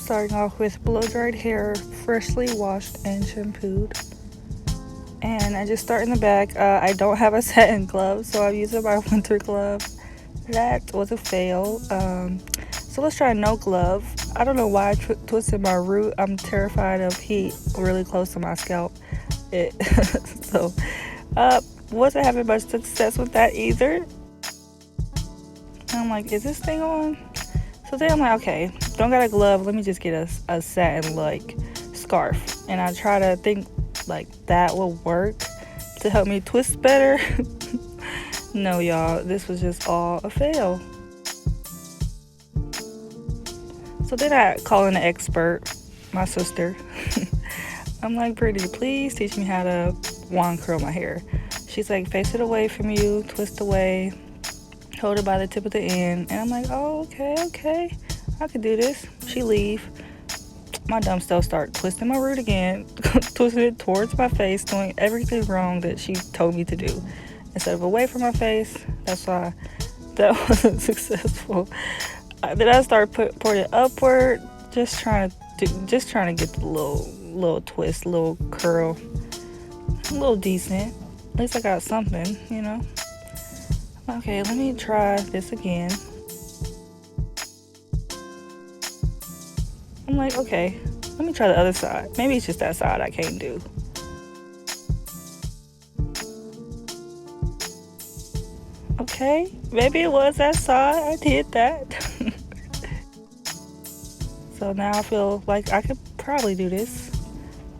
starting off with blow-dried hair, freshly washed and shampooed. And I just start in the back. I don't have a satin glove, so I'm using my winter glove. That was a fail. So let's try no glove. I don't know why I twisted my root. I'm terrified of heat really close to my scalp. So wasn't having much success with that either. And I'm like, is this thing on? So then I'm like, okay, don't got a glove. Let me just get a satin like scarf. And I try to think like that will work to help me twist better. No, y'all, this was just all a fail. So then I call in an expert, my sister. I'm like, Brittany, please teach me how to wand curl my hair. She's like, face it away from you, twist away, hold it by the tip of the end. And I'm like, oh, okay, I could do this. She leave. My dumb self start twisting my root again, twisting it towards my face, doing everything wrong that she told me to do. Instead of away from my face, that's why that wasn't successful. Then I started pouring it upward, just trying to get the little twist, little curl, a little decent. At least I got something, you know. Okay, let me try this again. I'm like, okay, let me try the other side. Maybe it's just that side I can't do. Okay, maybe it was that side. I did that. So now I feel like I could probably do this.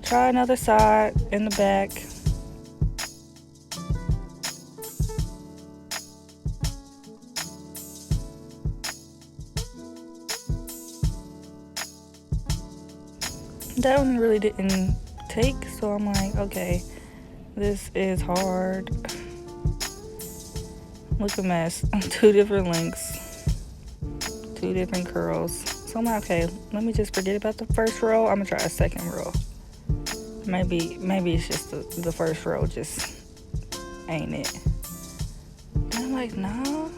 Try another side in the back. That one really didn't take, so I'm like, okay, this is hard. Look a mess. 2 different lengths, 2 different curls. So I'm like, okay, let me just forget about the first row. I'm gonna try a second row. Maybe it's just the first row just ain't it. And I'm like, nah,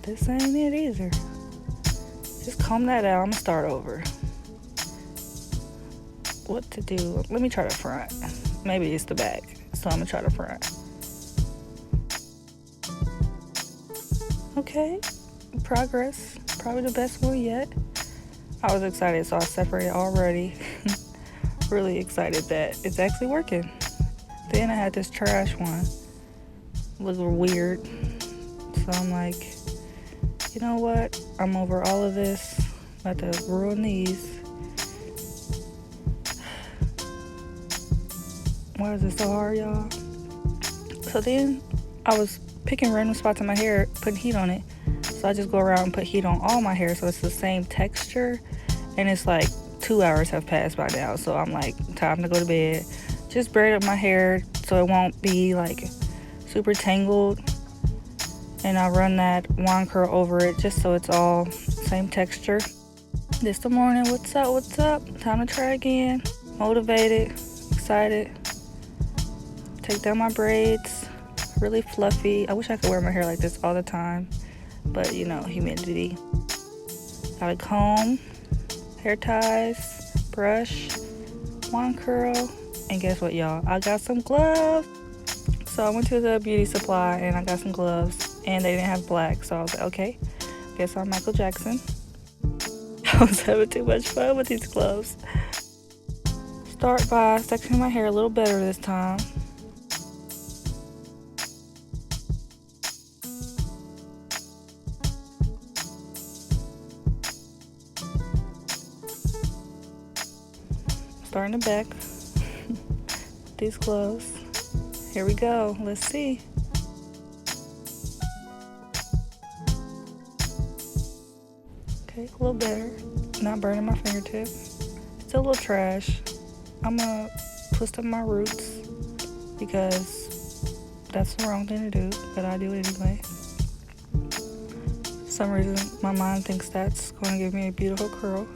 this ain't it either. Just comb that out. I'm gonna start over. What to do? Let me try the front. Maybe it's the back, so I'm gonna try the front. Okay, progress. Probably the best one yet. I was excited, so I separated already. Really excited that it's actually working. Then I had this trash one. Looked weird. So I'm like, you know what? I'm over all of this. I'm about to ruin these. Why is this so hard, y'all? So then I was picking random spots in my hair, putting heat on it. So I just go around and put heat on all my hair so it's the same texture. And it's like 2 hours have passed by now. So I'm like, time to go to bed. Just braid up my hair so it won't be like super tangled. And I run that wand curl over it just so it's all same texture. This the morning. What's up? Time to try again. Motivated, excited. Take down my braids. Really fluffy. I wish I could wear my hair like this all the time. But you know, humidity. Got a comb, hair ties, brush, wand curl. And guess what, y'all? I got some gloves. So I went to the beauty supply and I got some gloves. And they didn't have black. So I was like, okay, guess I'm Michael Jackson. I was having too much fun with these gloves. Start by sectioning my hair a little better this time. Start in the back. These gloves. Here we go. Let's see. Okay, a little better. Not burning my fingertip. Still a little trash. I'm gonna twist up my roots because that's the wrong thing to do, but I do it anyway. For some reason, my mind thinks that's gonna give me a beautiful curl.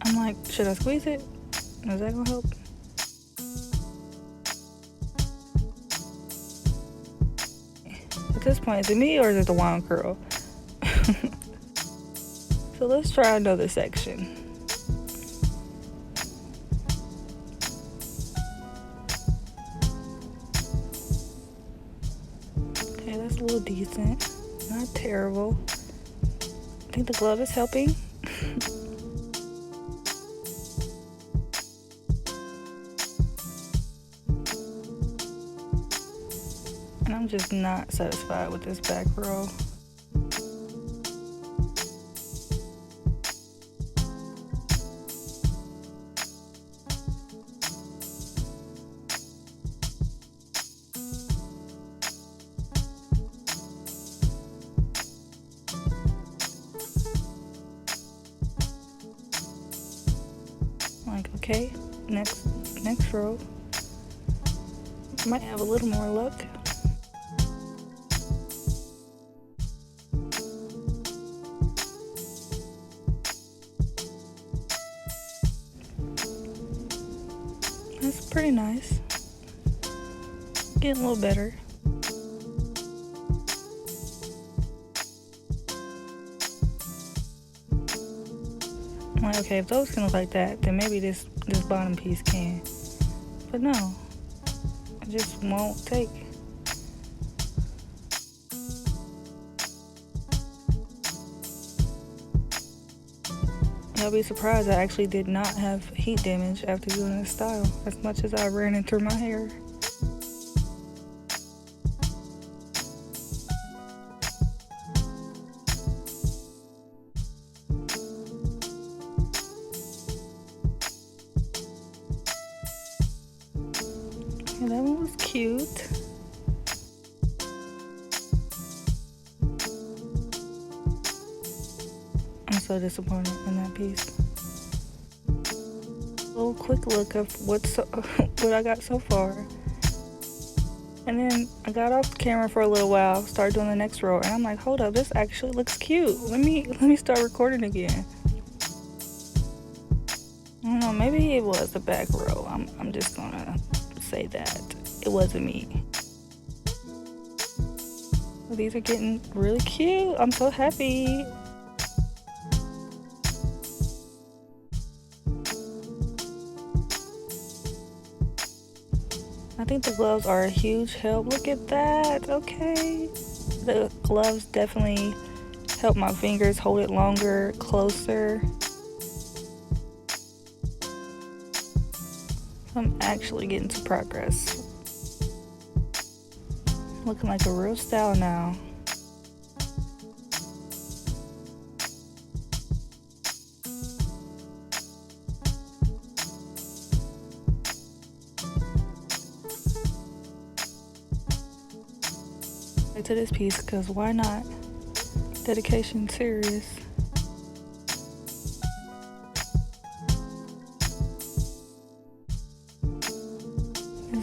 I'm like, should I squeeze it? Is that gonna help? At this point, is it me or is it the wand curl? So let's try another section. Okay, that's a little decent. Not terrible. I think the glove is helping. And I'm just not satisfied with this back row. Like, okay, next row. Might have a little more luck. That's pretty nice. Getting a little better. I'm like, okay, if those can look like that, then maybe this bottom piece can. But no, it just won't take. You'll be surprised I actually did not have heat damage after doing this style, as much as I ran it through my hair. And that one was cute. I'm so disappointed in that piece. A little quick look of what I got so far. And then I got off the camera for a little while, started doing the next row, and I'm like, hold up, this actually looks cute. Let me start recording again. I don't know, maybe it was the back row. I'm just gonna say that it wasn't me. Well, these are getting really cute. I'm so happy. I think the gloves are a huge help. Look at that. Okay, the gloves definitely help my fingers hold it longer, closer. I'm actually getting some progress. Looking like a real style now. Right to this piece, because why not? Dedication serious.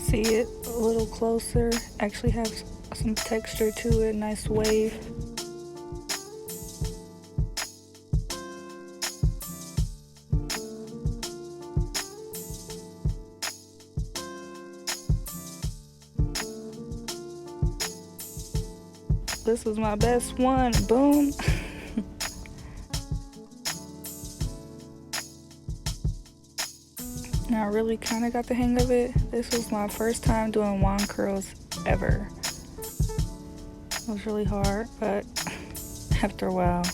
See it a little closer, actually have some texture to it, nice wave. This was my best one, boom. Now I really kind of got the hang of it. This was my first time doing wand curls ever. It was really hard, but after a while,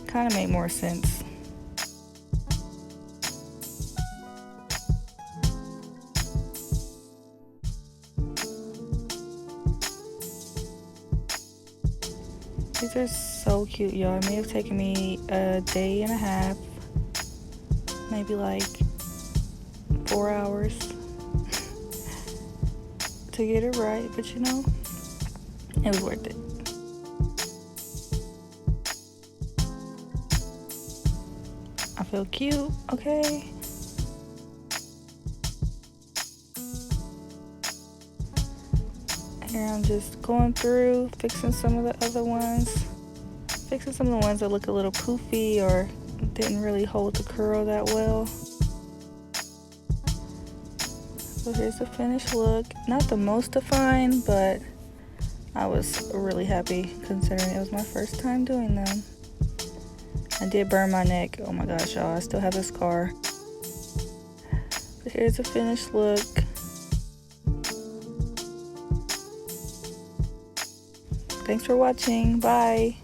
kind of made more sense. These are so cute, y'all. It may have taken me a day and a half, maybe like 4 hours to get it right, but you know, it was worth it. I feel cute, okay? Here I'm just going through, fixing some of the other ones. Fixing some of the ones that look a little poofy or didn't really hold the curl that well. So here's the finished look. Not the most defined, but I was really happy considering it was my first time doing them. I did burn my neck. Oh my gosh, y'all, I still have a scar. But here's a finished look. Thanks for watching. Bye.